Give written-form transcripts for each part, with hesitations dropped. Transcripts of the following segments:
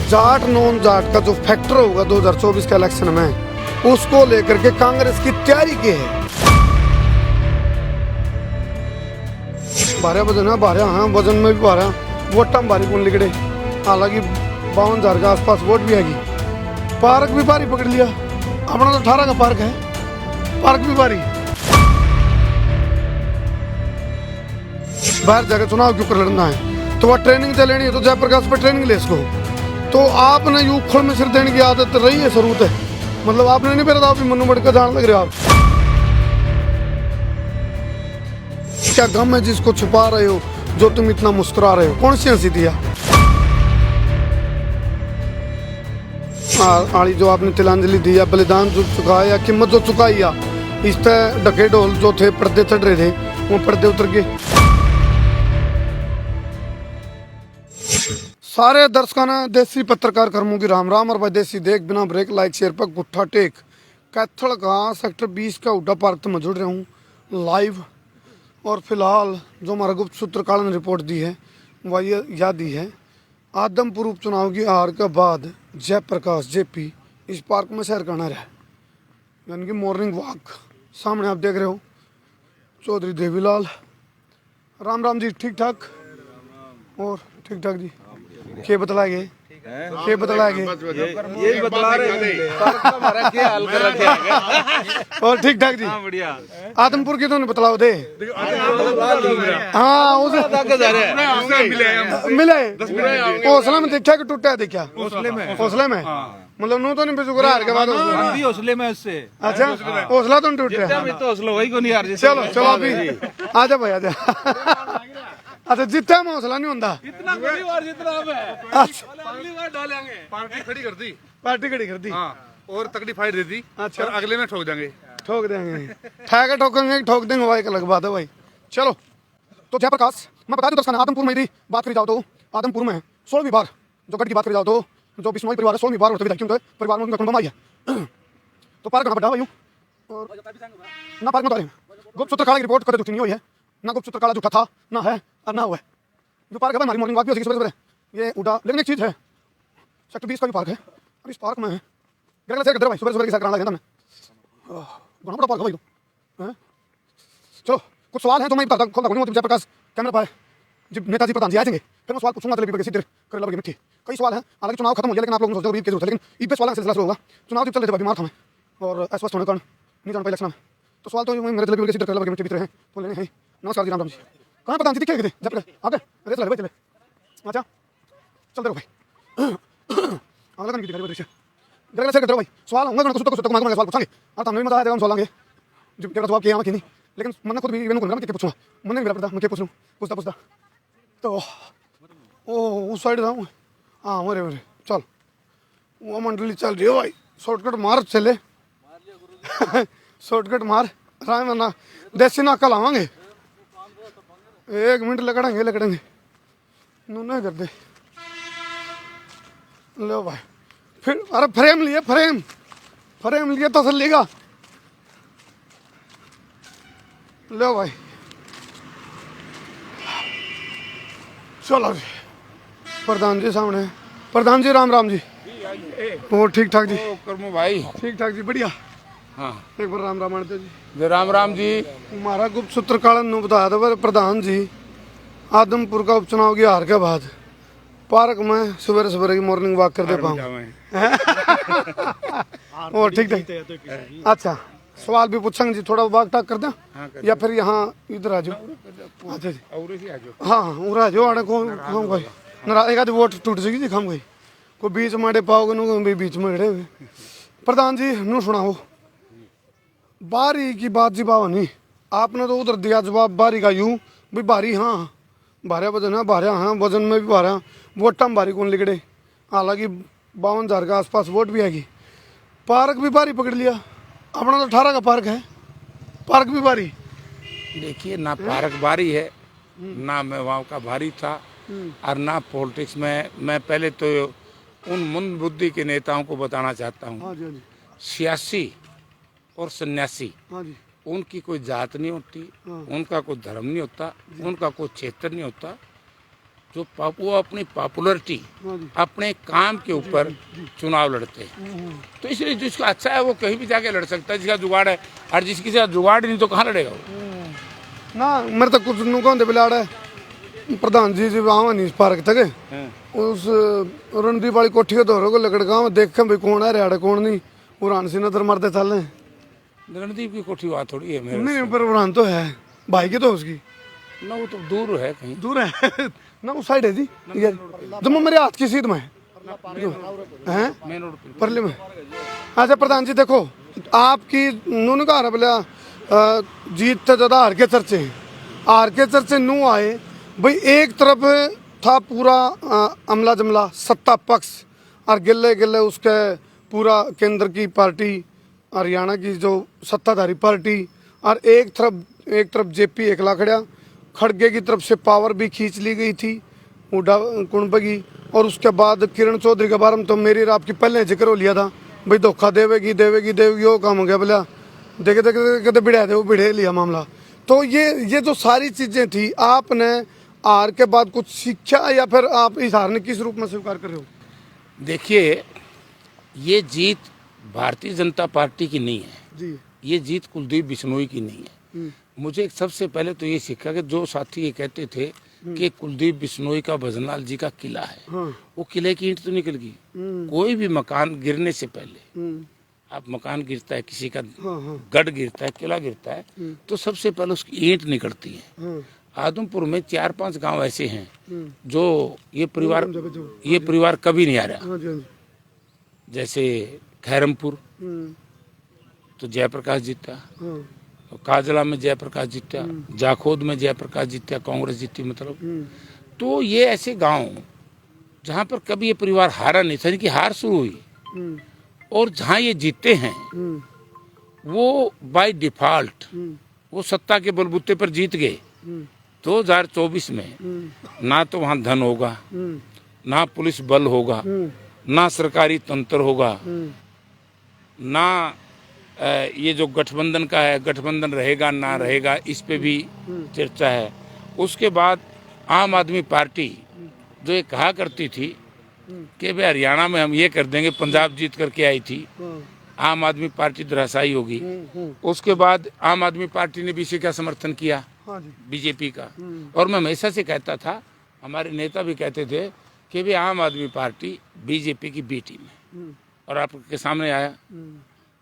Jat non Jat का जो factor होगा 2024 के इलेक्शन में, उसको लेकर के कांग्रेस की तैयारी की है। भारे वजन है, भारे हाँ वजन में भी भारा, वोटा में भारी कौन लिखड़े। हालांकि 52,000 के आसपास वोट भी आएगी। पार्क भी भारी पकड़ लिया, अपना तो 18 का पार्क है, पार्क भी भारी। बाहर जाकर चुनाव के ऊपर लड़ना है तो वह ट्रेनिंग से लेनी है, तो जयप्रकाश पर ट्रेनिंग ले इसको। तो आपने यू खुल में सिर देने की आदत रही है, जरूरत है, मतलब आपने नहीं पहले आप मनु बढ़ कर जान लग रहे हो। आप क्या गम है जिसको छुपा रहे हो, जो तुम इतना मुस्कुरा रहे हो, कौन सी हंसी दिया आड़ी जो आपने तिलांजलि दी, बलिदान जो चुकाया, कीमत जो चुकाई, इस तरह ढके ढोल जो थे पर्दे चढ़ रहे थे वो पर्दे उतर गए। सारे दर्शकों ने देसी पत्रकार कर्मों की राम राम। और भाई देसी देख बिना ब्रेक लाइक शेयर पर गुट्ठा टेक कैथल का सेक्टर 20 का उड्डा पार्क में जुड़ रहा हूँ लाइव। और फिलहाल जो हमारा गुप्त सूत्रकार ने रिपोर्ट दी है वह यह दी है, आदमपुर उपचुनाव की हार के बाद जयप्रकाश जेपी इस पार्क में सैर करना रहा, यानी कि मॉर्निंग वॉक। सामने आप देख रहे हो चौधरी देवीलाल। राम राम जी, ठीक ठाक और ठीक ठाक जी। क्या बतलाएंगे, क्या बतलाएंगे, यही बतला रहे हैं हमारा क्या हाल कर रखे हैं। और ठीक ठाक जी, बढ़िया। आदमपुर की तो बतलाओ दे। हाँ उसे मिले हौसला में देखा कि टूटा है, देखा हौसले में, मतलब नू तो नहीं बेचुकरा हार के बाद हौसले में उससे। अच्छा हौसला तो नहीं टूट रहा, तो हौसला वही को नहीं हार। चलो चलो अभी आजा भाई आजा। अच्छा जितना में हौसला नहीं होता इतना बड़ी बार जितना अब है। अच्छा अगली बार डालेंगे। पार्टी खड़ी कर दी, पार्टी खड़ी कर दी। हाँ, और तगड़ी फाइट दे दी। अच्छा। और अगले में ठोक देंगे, ठोक देंगे, ठेके ठोकेंगे, ठोक देंगे भाई, एक अलग बात है भाई। चलो तो जयप्रकाश मैं बता दूं दर्शकों, आदमपुर में यदि बात करी जाओ तो आदमपुर में 16वीं बार जो गढ़ की बात करी जाओ तो जो बिश्नोई परिवार है 16वीं बार होते विधायक उनके परिवार में उनका कुटुंब आई है। तो पार्क कहाँ पड़ा भाई और ना पार्क में तो गुप्त सूत्र काला की रिपोर्ट कभी झूठी नहीं हुई है, ना गुप्त सूत्र काला झूठा था, ना है और ना हुआ है। जो पार्क है हमारी मॉर्निंग वॉक भी हो सके सुबह ये उड़ा। लेकिन एक चीज़ है, सेक्टर 20 का भी पार्क है और इस पार्क में भाई सुबह की सैर कराना लगे बड़ा बड़ा पार्क है भाई तो। चलो कुछ सवाल है तो मैं खोलता हूँ जयप्रकाश कैमरा पाए जब नेताजी प्रधान जी आएंगे फिर मैं सवाल पूछूंगा तले सीधे कर लगे मिट्टी। कई सवाल है, हालांकि चुनाव खत्म हो गया लेकिन आप लोगों को सोचते हो जरूरत है, लेकिन इस पे सवाल का सिलसिला शुरू होगा। चुनाव जब चल रहे थे बीमार था मैं और अस्वस्थ होने के कारण नहीं जाना पाया इलेक्शन में, तो सवाल तो मेरे तले सीधे कर लगे मिट्टी भीतर हैं तो लेने हैं। नमस्कार जी, राम राम जी। कहाँ प्रधान जी दिखे थे जब आगे रेस लगे चले। अच्छा चलते रहो भाई, अगला दिन की दिखाई दृश्य जगह से करते रहो भाई। सवाल होंगे तो कुछ मांगो सवाल पूछेंगे और हमने भी मजा आएगा हम सवाल लेंगे जब तेरा जवाब किया कि नहीं, लेकिन मैंने खुद भी इवेंट को क्या पूछूंगा, मैंने भी पता मैं क्या पूछ लूँ पूछता तो ओ उस साइड था। हाँ वरे वरे चल वो मंडली चल रही हो भाई, शॉर्टकट मार चले शॉर्टकट मार राय ना देसी नाका लावांगे, 1 मिनट लगड़ेंगे नू नहीं करते। लो भाई फिर अरे फ्रेम लिए फ्रेम लिए तसल्ली का। लो भाई चलो जी, प्रधान जी सामने। प्रधान जी राम राम जी। वो ठीक ठाक जी, कर्मो भाई ठीक ठाक जी बढ़िया। हाँ एक बार राम राम आते जी। राम राम जी। हमारा गुप्त सूत्र कालन ने बताया था प्रधान जी आदमपुर का उपचुनाव की हार के बाद पार्क में सवेरे सवेरे की मॉर्निंग वॉक करते पाऊँ। और ठीक ठाक। अच्छा सवाल भी पूछेंगे जी, थोड़ा बाग टाक कर दें या फिर यहाँ इधर आ जाओ। अच्छा जी हाँ उरा आ जाओ आड़े को कोई नाराज एक आधी वोट टूट जाएगी जी, खाम गई कोई बीच माड़े पाओगे नू बीच में खड़े हुए। प्रधान जी नू सुनाओ बारी की बात जी बाबा नहीं, आपने तो उधर दिया जवाब बारी का यूं भी बारी हाँ भारे वजन है, भारे हाँ वजन में भी भारा, वोटा में भारी कौन लिखड़े। हालांकि 52,000 के आसपास वोट भी आएगी। पार्क भी भारी पकड़ लिया, अपना तो 18 का पार्क है, पार्क भी भारी। देखिए ना पार्क भारी है ना मैं वहाँ का भारी था और ना पॉलिटिक्स में। मैं पहले तो उन मंद बुद्धि के नेताओं को बताना चाहता हूँ, हाँ जी सियासी और सन्यासी हाँ जी उनकी कोई जात नहीं होती, उनका कोई धर्म नहीं होता, उनका कोई क्षेत्र नहीं होता। जो वो अपनी पॉपुलरिटी अपने काम के ऊपर चुनाव लड़ते हैं। तो इसलिए जिसका अच्छा है वो कहीं भी जाके लड़ सकता है, जिसका जुगाड़ है, और जिसकी से जुगाड़ नहीं तो कहाँ लड़ेगा वो। ना मेरे तो कुछ नु कहते बिलाड़ है प्रधान जी जी वहाँ नहीं पार्क तक उस रणदीप वाली कोठी के दौरे को लकड़गा में देख भाई कौन है रेड कौन नहीं उड़ान से नजर मारते चल रहे। रणदीप की कोठी वहाँ थोड़ी है मेरे नहीं पर उड़ान तो है भाई की तो उसकी ना, वो तो दूर है कहीं, दूर है ना उस साइड है जी जम्मू मेरे हाथ की सीध में है मेन रोड पे। परले में। अच्छा प्रधान जी देखो आपकी नून का बोला जीत तो ज्यादा हार के चर्चे हैं, हार के चर्चे नू आए भाई एक तरफ था पूरा अमला जमला सत्ता पक्ष और गिल्ले गिल्ले उसके पूरा केंद्र की पार्टी हरियाणा की जो सत्ताधारी पार्टी और एक तरफ जेपी एकला खड़ा खड़गे की तरफ से पावर भी खींच ली गई थी उड़ा कुणबगी और उसके बाद किरण चौधरी के बारे में तो मेरी और आपकी पहले जिक्र हो लिया था भाई धोखा देवेगी देवेगी देवेगी वो काम हो गया बोला देखे देखे कहते बिड़ा दे वो बिड़े लिया मामला। तो ये जो सारी चीजें थी आपने हार के बाद कुछ सीखा या फिर आप इस हार ने किस रूप में स्वीकार कर रहे हो? देखिए ये जीत भारतीय जनता पार्टी की नहीं है जी ये जीत कुलदीप बिश्नोई की नहीं है। मुझे सबसे पहले तो ये सीखा कि जो साथी ये कहते थे कि कुलदीप बिश्नोई का भजनलाल जी का किला है, वो किले की ईंट तो निकल गई। कोई भी मकान गिरने से पहले आप मकान गिरता है किसी का गढ़ गिरता है किला गिरता है तो सबसे पहले उसकी ईंट निकलती है। आदमपुर में 4-5 गांव ऐसे हैं जो ये परिवार कभी नहीं आ रहा। जैसे खैरमपुर तो जयप्रकाश जीता, काजला में जयप्रकाश जीता, जाखोद में जयप्रकाश जीता, कांग्रेस जीती मतलब। तो ये ऐसे गांव जहां पर कभी ये परिवार हारा नहीं था, इनकी हार शुरू हुई और जहां ये जीते हैं वो बाय डिफॉल्ट वो सत्ता के बलबूते पर जीत गए। 2024 में ना तो वहां धन होगा, ना पुलिस बल होगा, ना सरकारी तंत्र होगा, ना ये जो गठबंधन का है गठबंधन रहेगा ना रहेगा इस पे भी चर्चा है। उसके बाद आम आदमी पार्टी जो ये कहा करती थी कि भाई हरियाणा में हम ये कर देंगे, पंजाब जीत करके आई थी, आम आदमी पार्टी धराशायी होगी। उसके बाद आम आदमी पार्टी ने भी इसी का समर्थन किया बीजेपी का। और मैं हमेशा से कहता था, हमारे नेता भी कहते थे कि भाई आम आदमी पार्टी बीजेपी की बी टीम है और आपके सामने आया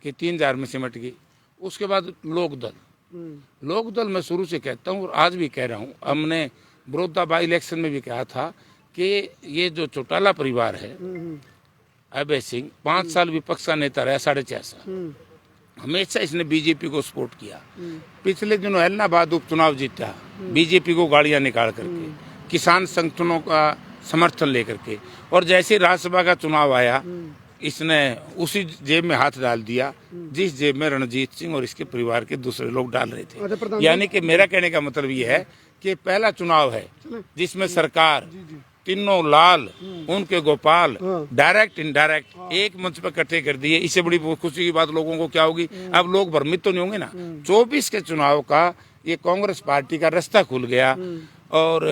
कि 3000 में सिमट गई। उसके बाद लोकदल मैं शुरू से कहता हूँ और आज भी कह रहा हूँ, हमने बड़ौदा बाई इलेक्शन में भी कहा था कि ये जो चौटाला परिवार है अभय सिंह 5 साल विपक्ष का नेता रहा, 4.5 साल, हमेशा इसने बीजेपी को सपोर्ट किया। पिछले दिनों एलनाबाद उपचुनाव जीता बीजेपी को गाड़ियां निकाल करके, किसान संगठनों का समर्थन लेकर के, और जैसे राज्यसभा का चुनाव आया इसने उसी जेब में हाथ डाल दिया जिस जेब में रणजीत सिंह और इसके परिवार के दूसरे लोग डाल रहे थे। यानी कि मेरा कहने का मतलब ये है कि पहला चुनाव है जिसमें सरकार तीनों लाल उनके गोपाल डायरेक्ट इनडायरेक्ट एक मंच पर इकट्ठे कर दिए। इससे बड़ी खुशी की बात लोगों को क्या होगी? अब लोग भ्रमित तो नहीं होंगे ना। 24 के चुनाव का ये कांग्रेस पार्टी का रास्ता खुल गया और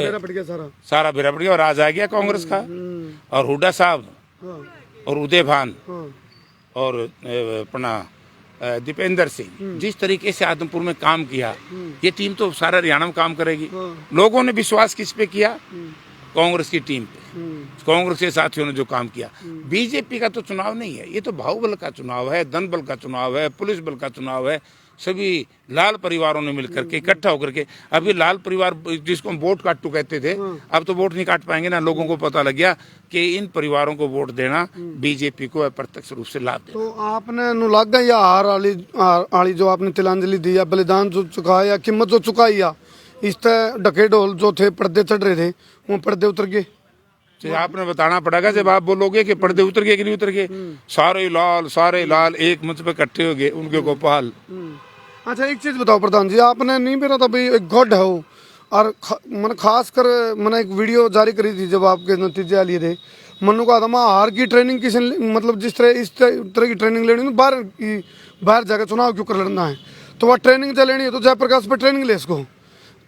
सारा बेरा बढ़ गया और आज आ गया कांग्रेस का। और हुड्डा साहब और उदय भान और अपना दीपेंद्र सिंह जिस तरीके से आदमपुर में काम किया, ये टीम तो सारा हरियाणा में काम करेगी। लोगों ने विश्वास किस पे किया? कांग्रेस की टीम पे, कांग्रेस के साथियों ने जो काम किया। बीजेपी का तो चुनाव नहीं है, ये तो बाहुबल का चुनाव है, धन बल का चुनाव है, पुलिस बल का चुनाव है। सभी लाल परिवारों ने मिलकर के इकट्ठा होकर के, अभी लाल परिवार जिसको हम वोट काटू कहते थे, अब तो वोट नहीं काट पाएंगे ना। लोगों को पता लग गया कि इन परिवारों को वोट देना बीजेपी को अप्रत्यक्ष रूप से लाभ देना। तो आपने अनुलागा या हार वाली जो आपने तिलांजलि दी या बलिदान जो चुकाया या कीमत जो चुकाई या इस तरह ढके ढोल जो थे पर्दे चढ़ रहे थे वो पर्दे उतर गए। तो आपने बताना पड़ेगा जब आप बोलोगे कि पर्दे उतर गए कि नहीं उतर गए। सारे लाल एक मंच पे इकट्ठे हो गए, उनके गोपाल। अच्छा एक चीज बताओ प्रधान जी, आपने नहीं मेरा था भाई एक गॉड है वो, और मैंने खास कर मैंने एक वीडियो जारी करी थी जब आपके नतीजे आ लिए थे। मनु कहा था मैं हार की ट्रेनिंग किसी मतलब जिस तरह इस तरह की ट्रेनिंग लेनी है बाहर जाकर चुनाव क्यों कर लड़ना है, तो वह ट्रेनिंग जो लेनी है तो जयप्रकाश पर ट्रेनिंग ले इसको।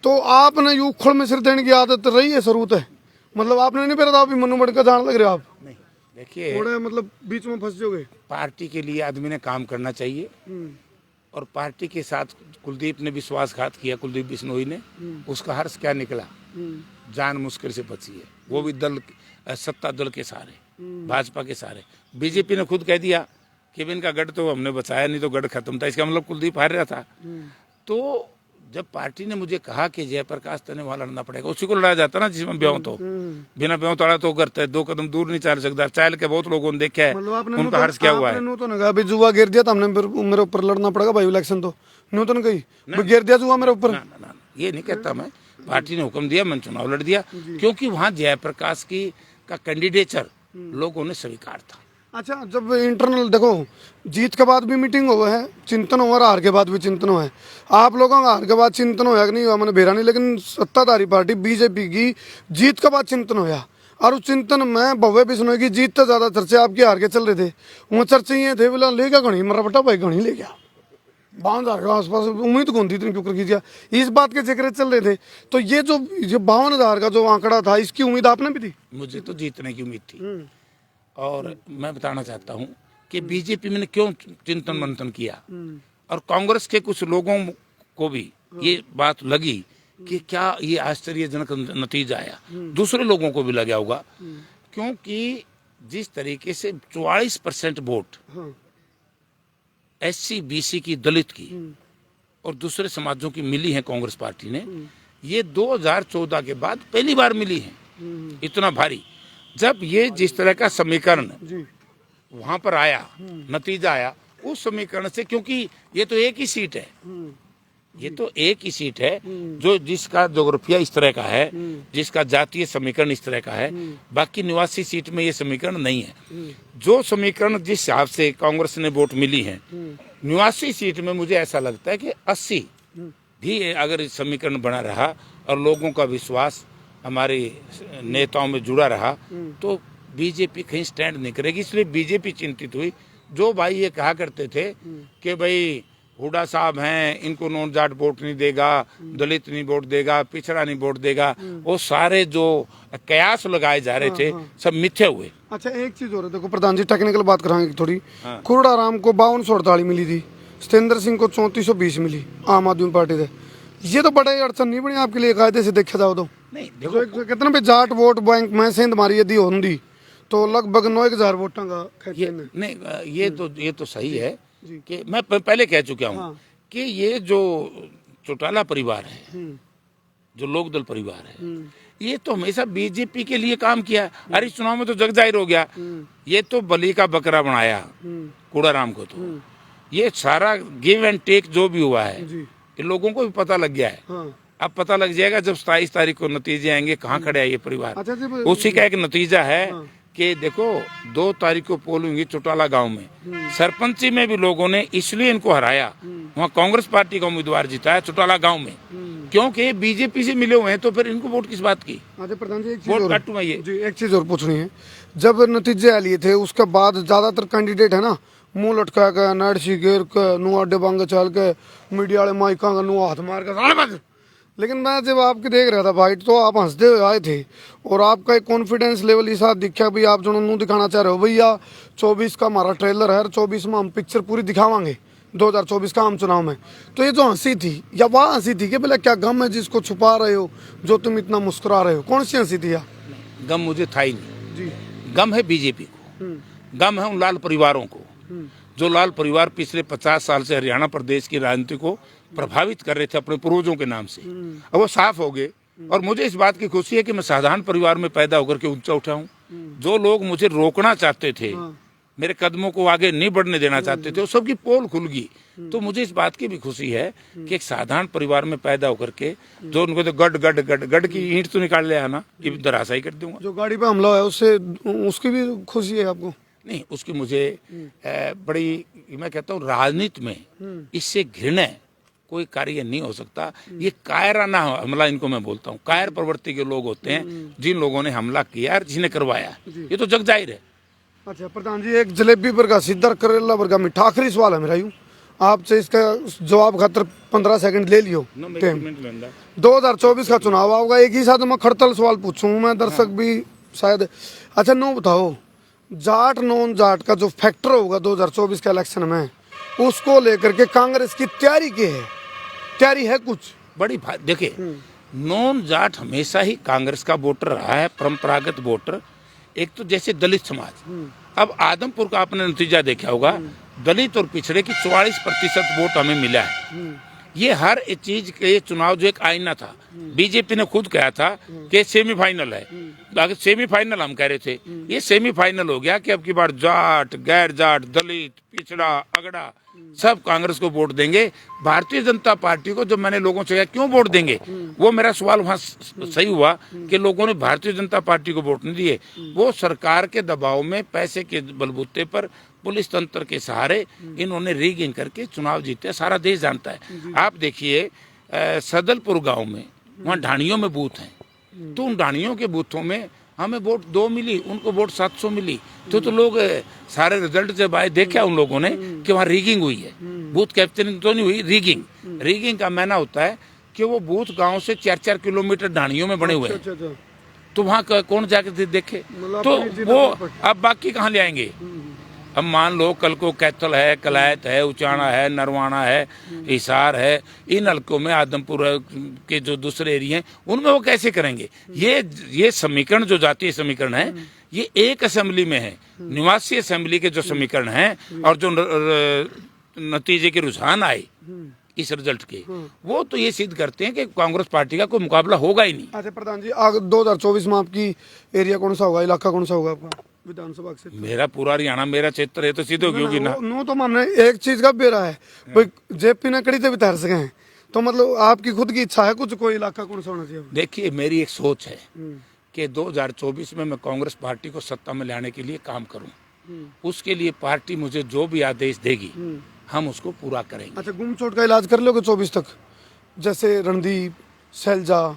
तो आपने यू उखड़ में सिर देने की आदत रही है, जरूरत है मतलब आपने नहीं पेरा था, अभी मनु बड़ का जान लग रहे हो आप नहीं देखिए, थोड़ा मतलब बीच में फंस जाओगे। पार्टी के लिए आदमी ने काम करना चाहिए और पार्टी के साथ कुलदीप ने विश्वासघात किया, कुलदीप बिश्नोई ने, उसका हर्ष क्या निकला, जान मुश्किल से बची है, वो भी दल सत्ता दल के सहारे, भाजपा के सहारे। बीजेपी ने खुद कह दिया कि इनका गढ़ तो हमने बचाया नहीं तो गढ़ खत्म था, इसका मतलब कुलदीप हार रहा था। तो जब पार्टी ने मुझे कहा कि जयप्रकाश तनेवाल लड़ना पड़ेगा, उसी को लड़ा जाता ना जिसमें ब्याह तो, बिना ब्याह तड़ा तो करता है, 2 कदम दूर नहीं चल सकता। चाल के बहुत लोगों ने देखा है, उनका हर्ष क्या हुआ है। आपने तो कहा जुआ गिर दिया तो हमने मेरे ऊपर लड़ना पड़ेगा भाई इलेक्शन, तो न्यू तो नहीं कही गिर दिया जुआ मेरे ऊपर। ना, ये नहीं कहता मैं, पार्टी ने हुक्म दिया, मैंने चुनाव लड़ दिया, क्योंकि वहाँ जयप्रकाश की का कैंडिडेचर लोगों ने स्वीकार था। अच्छा, जब इंटरनल देखो, जीत के बाद भी मीटिंग हुआ है, चिंतन हुआ, हार के बाद भी चिंतन हुआ है। आप लोगों का हार के बाद चिंतन होया कि नहीं हुआ मैंने बेरा नहीं, लेकिन सत्ताधारी पार्टी बीजेपी की जीत के बाद चिंतन होया, और उस चिंतन में भव्य बिश्नोई की जीत से ज्यादा चर्चे आपकी हार के चल रहे थे। वो चर्चे ये थे बोला ले गया घनी, मेरा बेटा भाई घनी ले गया, 52,000 के आसपास उम्मीद कौन थी इतनी क्यों कीजिए, इस बात के जिक्र चल रहे थे। तो ये जो 52,000 का जो आंकड़ा था, इसकी उम्मीद आपने भी थी? मुझे तो जीतने की उम्मीद थी, और मैं बताना चाहता हूं कि बीजेपी में क्यों चिंतन मंथन किया, और कांग्रेस के कुछ लोगों को भी ये बात लगी कि क्या ये आश्चर्यजनक नतीजा आया, दूसरे लोगों को भी लगा होगा, क्योंकि जिस तरीके से 44% वोट SC BC की, दलित की और दूसरे समाजों की मिली है कांग्रेस पार्टी ने, ये 2014 के बाद पहली बार मिली है इतना भारी। जब ये जिस तरह का समीकरण वहां पर आया, नतीजा आया उस समीकरण से, क्योंकि ये तो एक ही सीट है, ये तो एक ही सीट है जो जिसका जोग्राफिया इस तरह का है, जिसका जातीय समीकरण इस तरह का है, बाकी निवासी सीट में ये समीकरण नहीं है। जो समीकरण जिस हिसाब से कांग्रेस ने वोट मिली है निवासी सीट में, मुझे ऐसा लगता है कि 80 भी अगर इस समीकरण बना रहा और लोगों का विश्वास हमारे नेताओं में जुड़ा रहा तो बीजेपी कहीं स्टैंड नहीं करेगी। इसलिए बीजेपी चिंतित हुई। जो भाई ये कहा करते थे कि भाई हुडा साहब हैं, इनको नॉन जाट वोट नहीं देगा, दलित नहीं वोट देगा, पिछड़ा नहीं वोट देगा, वो सारे जो कयास लगाए जा रहे थे सब मिथ्या हुए। अच्छा, एक चीज और है, देखो प्रधान जी टेक्निकल बात कराएंगे थोड़ी। कुरड़ा राम को 5248 मिली थी, सतेंद्र सिंह को 3420 मिली आम आदमी पार्टी से। ये तो बड़ा ही अड़चन नहीं बनी आपके लिए कायदे से देखा जाओ तो? नहीं देखो, कितना भी जाट वोट बैंक में सेंध मारी यदि होंगी तो लगभग 9,000 वोटों का नहीं, ये तो सही है कि मैं पहले कह चुका हूँ कि ये जो चौटाला परिवार है, जो लोकदल परिवार है, ये तो हमेशा बीजेपी के लिए काम किया। हर इस चुनाव में तो जग जाहिर हो गया, ये तो बलि का बकरा बनाया कूड़ाराम को। तो ये सारा गिव एंड टेक जो भी हुआ है ये लोगों को भी पता लग गया है। अब पता लग जाएगा जब 27 तारीख को नतीजे आएंगे कहाँ खड़े है ये परिवार। उसी का एक नतीजा है कि देखो 2 तारीख को पोल हुई चौटाला गांव में, सरपंची में भी लोगों ने इसलिए इनको हराया, वहाँ कांग्रेस पार्टी का उम्मीदवार जीता है चौटाला गांव में, क्योंकि बीजेपी से मिले हुए हैं, तो फिर इनको वोट किस बात की? प्रधान जी वोट काटू मैं ये जी, एक चीज और पूछनी है। जब नतीजे आ लिए थे उसके बाद ज्यादातर कैंडिडेट है ना, मुंह लटका के, नडसी घेर के, नु अड्डे बांगे चल के, मीडिया वाले माइका का नु हाथ मार के, लेकिन मैं जब आपके देख रहा था भाई तो आप हंसते हुए आए थे और आपका एक कॉन्फिडेंस लेवल इस साथ दिखा भी आप जो मुंह दिखाना चाह रहे हो भैया 24 का हमारा ट्रेलर है, 24 में हम पिक्चर पूरी दिखावांगे 2024 का आम चुनाव में। तो ये जो हंसी थी या वह हंसी थी कि बोले क्या गम है जिसको छुपा रहे हो, जो तुम इतना मुस्कुरा रहे हो, कौन सी हंसी थी? गम मुझे था ही नहीं जी। गम है बीजेपी को, गम है उन लाल परिवारों को, जो लाल परिवार पिछले 50 साल से हरियाणा प्रदेश की राजनीति को प्रभावित कर रहे थे अपने पूर्वजों के नाम से। अब वो साफ हो गए और मुझे इस बात की खुशी है कि मैं साधारण परिवार में पैदा होकर के ऊंचा उठा हूँ। जो लोग मुझे रोकना चाहते थे, मेरे कदमों को आगे नहीं बढ़ने देना चाहते थे, वो सबकी पोल खुल गई। तो मुझे इस बात की भी खुशी है कि एक साधारण परिवार में पैदा होकर के जो उनको तो गड की ईंट तो निकाल ले आना, ये धराशायी कर दूंगा। जो गाड़ी पे हमला है उससे उसकी भी खुशी है आपको? नहीं, उसकी मुझे बड़ी, मैं कहता हूँ राजनीति में इससे घृणा कोई कार्य नहीं हो सकता। ये कायराना हमला, इनको मैं बोलता हूँ, कायर प्रवृत्ति के लोग होते हैं जिन लोगों ने हमला किया और जिन्हें करवाया, ये तो जग जाहिर है। अच्छा प्रधान जी, एक जलेबी वर्गा, सिद्धर करेला वर्गा मिठा, आखिरी सवाल है मेरा यूँ, आपसे इसका जवाब खातर 15 सेकंड ले लियो ना मैं टाइम। कमेंट लेंदा 2024 का चुनाव आऊगा, एक ही साथ मैं खड़तल सवाल पूछूं मैं, दर्शक भी शायद। अच्छा नो बताओ, जाट नॉन जाट का जो फैक्टर होगा 2024 के इलेक्शन में, उसको लेकर के कांग्रेस की तैयारी की है? तैयारी है कुछ? बड़ी देखिए, नॉन जाट हमेशा ही कांग्रेस का वोटर रहा है, परंपरागत वोटर। एक तो जैसे दलित समाज, अब आदमपुर का आपने नतीजा देखा होगा, दलित और पिछड़े की 44% वोट हमें मिला है। ये हर एक चीज के चुनाव जो एक आईना था, बीजेपी ने खुद कहा था कि सेमीफाइनल है, अगर सेमीफाइनल हम कह रहे थे, ये सेमीफाइनल हो गया कि अब की बार जाट, गैर जाट, दलित, पिछड़ा, अगड़ा सब कांग्रेस को वोट देंगे। भारतीय जनता पार्टी को जब मैंने लोगों से कहा क्यों वोट देंगे, वो मेरा सवाल वहाँ सही हुआ कि लोगों ने भारतीय जनता पार्टी को वोट नहीं दिए। वो सरकार के दबाव में, पैसे के बलबूते पर, पुलिस तंत्र के सहारे इन्होंने रिगिंग करके चुनाव जीते, सारा देश जानता है। आप देखिए सदलपुर गांव में, वहाँ ढाणियों में बूथ हैं, तो उन ढाणियों के बूथों में हमें वोट 2 मिली, उनको वोट 700 मिली। तो लोग सारे रिजल्ट जब आए, देखा उन लोगों ने कि वहाँ रिगिंग हुई है, बूथ कैप्चरिंग तो नहीं हुई, रिगिंग। रिगिंग का मायना होता है कि वो बूथ गांव से 4-4 किलोमीटर ढाणियों में बने हुए हैं, तो वहाँ कौन जाकर देखे, तो वो अब बाकी कहाँ ले आएंगे। अब मान लो कल को कैथल है, कलायत है, उचाना है, नरवाना है, हिसार है, इन हल्कों में आदमपुर के जो दूसरे एरिया हैं उनमें वो कैसे करेंगे। ये समीकरण जो जातीय समीकरण है, ये एक असेंबली में है, निवासी असेंबली के जो समीकरण हैं और जो नतीजे के रुझान आए इस रिजल्ट के, वो तो ये सिद्ध करते हैं कि कांग्रेस पार्टी का कोई मुकाबला होगा ही नहीं। अच्छा प्रधान जी, 2024 में आपकी एरिया कौन सा होगा, इलाका कौन सा होगा आपका विधानसभा क्षेत्र? मेरा पूरा हरियाणा मेरा क्षेत्र है, तो सीधे होगी ना। नो तो हमने एक चीज का बेरा है, भाई जेपी ने कड़ी से भी तैर सके हैं, तो मतलब आपकी खुद की इच्छा है कुछ, कोई इलाका कौन सा होना चाहिए? देखिए मेरी एक सोच है कि 2024 में मैं कांग्रेस पार्टी को सत्ता में लाने के लिए काम करूं। उसके लिए पार्टी मुझे जो भी आदेश देगी हम उसको पूरा करेंगे। अच्छा, गुमचोट का इलाज कर लोगे 24 तक? जैसे रणदीप, शैलजा,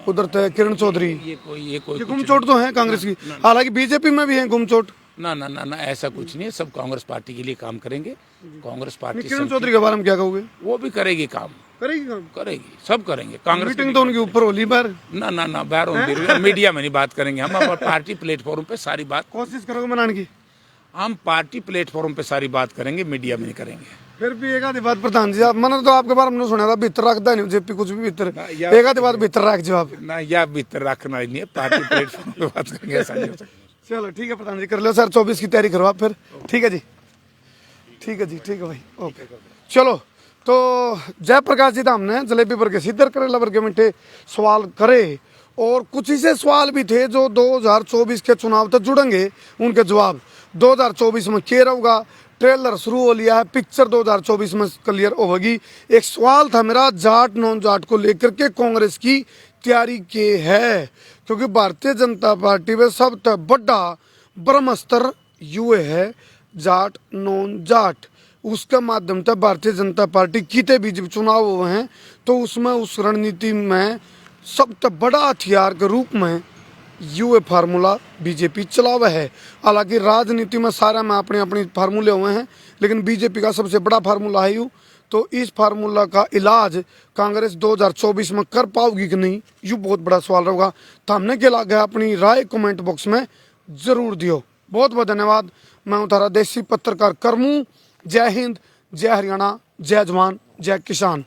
उधर थे किरण चौधरी, ये कोई गुमचोट तो है कांग्रेस की, हालांकि बीजेपी में भी है गुमचोट। ना ना ना ना, ऐसा कुछ नहीं है, सब कांग्रेस पार्टी के लिए काम करेंगे। कांग्रेस पार्टी किरण चौधरी के बारे में क्या कहोगे? वो भी करेगी काम, करेगी काम, करेगी, सब करेंगे। कांग्रेस मीटिंग तो उनके ऊपर होली बार। ना ना ना, बाहर मीडिया में नहीं बात करेंगे हम, पार्टी प्लेटफॉर्म पे सारी बात कोशिश करोगे मनाने की? हम पार्टी प्लेटफॉर्म पे सारी बात करेंगे, मीडिया में नहीं करेंगे। फिर भी एक आधी बात प्रधान जी, आप मैंने तो आपके बारे में सुना था भीतर रखता नहीं जेपी कुछ भी भीतर, एक आधी बात भीतर रख जवाब ना, या भीतर रखना ही नहीं है, पार्टी प्लेटफॉर्म पे बात करेंगे, ऐसा नहीं हो सकता। चलो ठीक है प्रधान जी, कर लो सर 24 की तैयारी करो आप फिर। ठीक है जी, ठीक है जी, ठीक है भाई, ओके। चलो तो जयप्रकाश जी था, हमने जलेबी पर के सिद्धर करेला पर के मिठे सवाल करे, और कुछ ही से सवाल भी थे जो 2024 के चुनाव तक जुड़ेंगे, उनके जवाब 2024 में क्लियर होगा। ट्रेलर शुरू हो लिया है, पिक्चर 2024 में क्लियर होगी। एक सवाल था मेरा जाट नॉन जाट को लेकर के, कांग्रेस की तैयारी के है, क्योंकि भारतीय जनता पार्टी में सबसे बड़ा ब्रह्मास्त्र युए है जाट नॉन जाट। उसके माध्यम से भारतीय जनता पार्टी कितने भी जब चुनाव हुए हैं तो उसमें उस रणनीति में सबसे बड़ा हथियार के रूप में यूए फार्मूला बीजेपी चलावा है। हालांकि राजनीति में सारा में अपने अपने फार्मूले हुए हैं, लेकिन बीजेपी का सबसे बड़ा फार्मूला है यू। तो इस फार्मूला का इलाज कांग्रेस 2024 में कर पाओगी कि नहीं, यू बहुत बड़ा सवाल रहेगा। तो हमने क्या लगा अपनी राय कमेंट बॉक्स में जरूर दियो। बहुत बहुत धन्यवाद। मैं हूँ तारा देसी पत्रकार करमू। जय हिंद, जय हरियाणा, जय जवान, जय किसान।